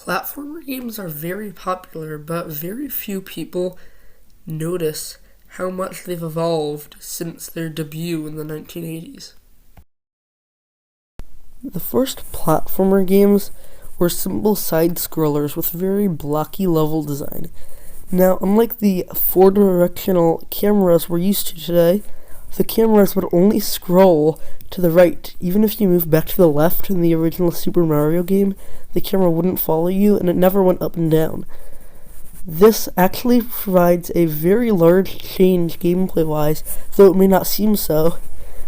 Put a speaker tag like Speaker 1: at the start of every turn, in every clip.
Speaker 1: Platformer games are very popular, but very few people notice how much they've evolved since their debut in the 1980s. The first platformer games were simple side-scrollers with very blocky level design. Now, unlike the four-directional cameras we're used to today, the cameras would only scroll to the right. Even if you moved back to the left in the original Super Mario game, the camera wouldn't follow you, and it never went up and down. This actually provides a very large change gameplay-wise, though it may not seem so,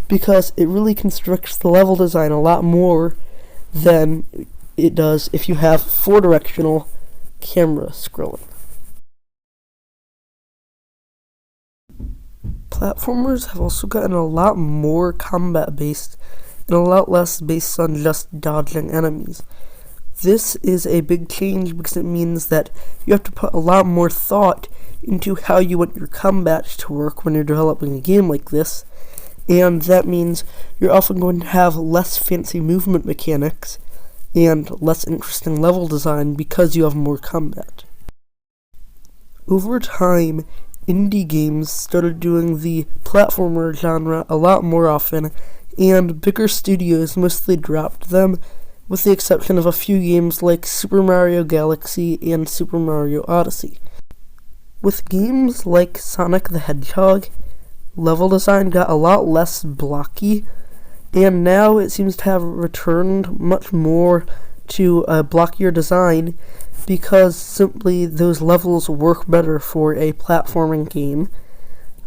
Speaker 1: because it really constricts the level design a lot more than it does if you have four-directional camera scrolling. Platformers have also gotten a lot more combat-based and a lot less based on just dodging enemies. This is a big change because it means that you have to put a lot more thought into how you want your combat to work when you're developing a game like this, and that means you're often going to have less fancy movement mechanics and less interesting level design because you have more combat. Over time, indie games started doing the platformer genre a lot more often, and bigger studios mostly dropped them, with the exception of a few games like Super Mario Galaxy and Super Mario Odyssey. With games like Sonic the Hedgehog, level design got a lot less blocky, and now it seems to have returned much more to a blockier design because simply those levels work better for a platforming game,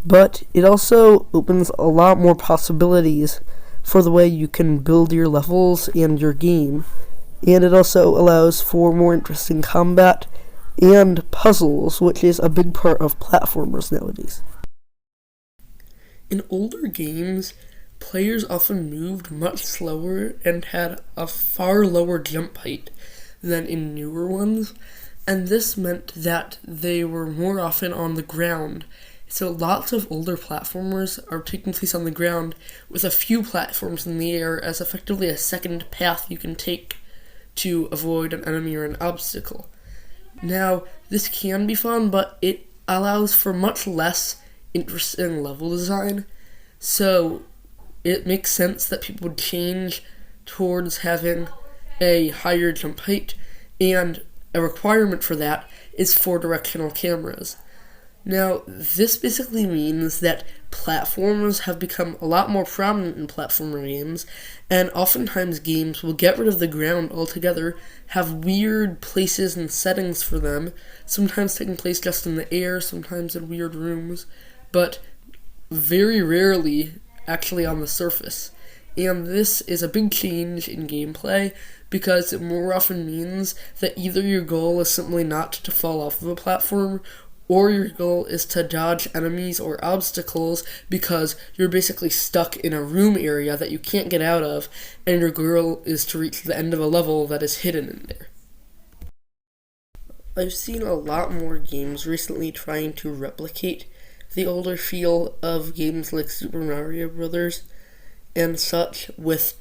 Speaker 1: but it also opens a lot more possibilities for the way you can build your levels and your game, and it also allows for more interesting combat and puzzles, which is a big part of platformers nowadays. In older games, players often moved much slower and had a far lower jump height than in newer ones, and this meant that they were more often on the ground. So lots of older platformers are taking place on the ground with a few platforms in the air as effectively a second path you can take to avoid an enemy or an obstacle. Now, this can be fun, but it allows for much less interesting level design, so it makes sense that people would change towards having a higher jump height, and a requirement for that is four-directional cameras. Now, this basically means that platformers have become a lot more prominent in platformer games, and oftentimes games will get rid of the ground altogether, have weird places and settings for them, sometimes taking place just in the air, sometimes in weird rooms, but very rarely actually on the surface. And this is a big change in gameplay because it more often means that either your goal is simply not to fall off of a platform, or your goal is to dodge enemies or obstacles because you're basically stuck in a room area that you can't get out of, and your goal is to reach the end of a level that is hidden in there. I've seen a lot more games recently trying to replicate the older feel of games like Super Mario Bros. And such, with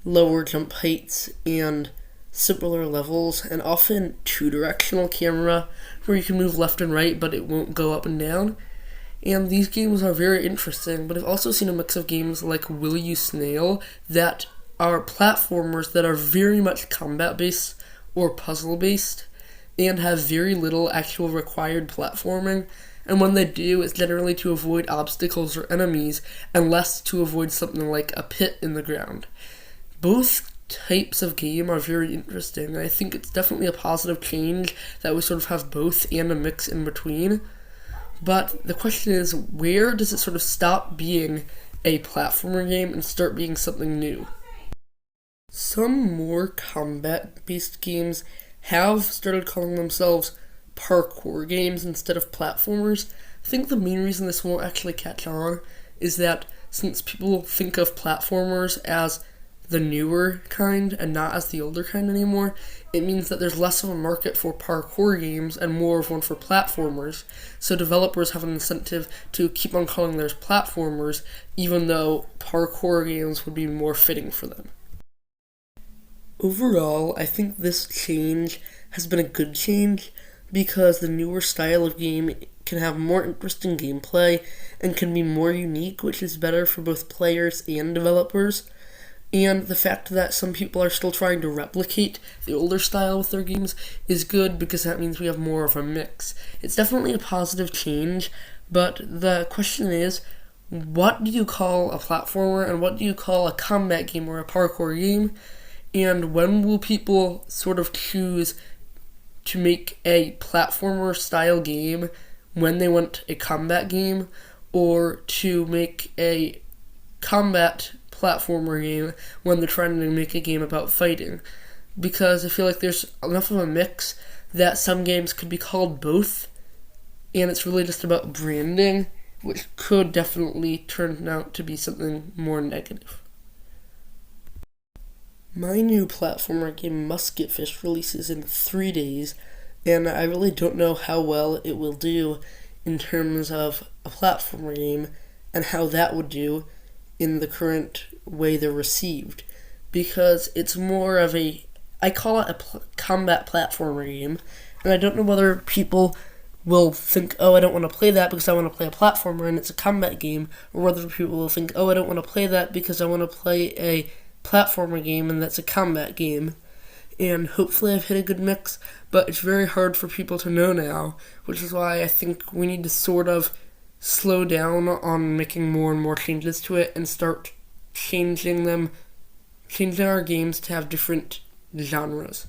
Speaker 1: lower jump heights and simpler levels, and often two-directional camera where you can move left and right but it won't go up and down. And these games are very interesting, but I've also seen a mix of games like Will You Snail that are platformers that are very much combat-based or puzzle-based and have very little actual required platforming. And when they do, it's generally to avoid obstacles or enemies, and less to avoid something like a pit in the ground. Both types of game are very interesting, and I think it's definitely a positive change that we sort of have both and a mix in between. But the question is, where does it sort of stop being a platformer game and start being something new? Some more combat-based games have started calling themselves parkour games instead of platformers. I think the main reason this won't actually catch on is that since people think of platformers as the newer kind and not as the older kind anymore, it means that there's less of a market for parkour games and more of one for platformers. So developers have an incentive to keep on calling theirs platformers, even though parkour games would be more fitting for them. Overall, I think this change has been a good change because the newer style of game can have more interesting gameplay and can be more unique, which is better for both players and developers. And the fact that some people are still trying to replicate the older style with their games is good because that means we have more of a mix. It's definitely a positive change, but the question is, what do you call a platformer and what do you call a combat game or a parkour game? And when will people sort of choose to make a platformer style game when they want a combat game, or to make a combat platformer game when they're trying to make a game about fighting? Because I feel like there's enough of a mix that some games could be called both, and it's really just about branding, which could definitely turn out to be something more negative. My new platformer game, Musket Fish, releases in 3 days, and I really don't know how well it will do in terms of a platformer game and how that would do in the current way they're received, because it's more of I call it a combat platformer game, and I don't know whether people will think, oh, I don't want to play that because I want to play a platformer and it's a combat game, or whether people will think, oh, I don't want to play that because I want to play a platformer game and that's a combat game. And hopefully I've hit a good mix, but it's very hard for people to know now, which is why I think we need to sort of slow down on making more and more changes to it and start changing our games to have different genres.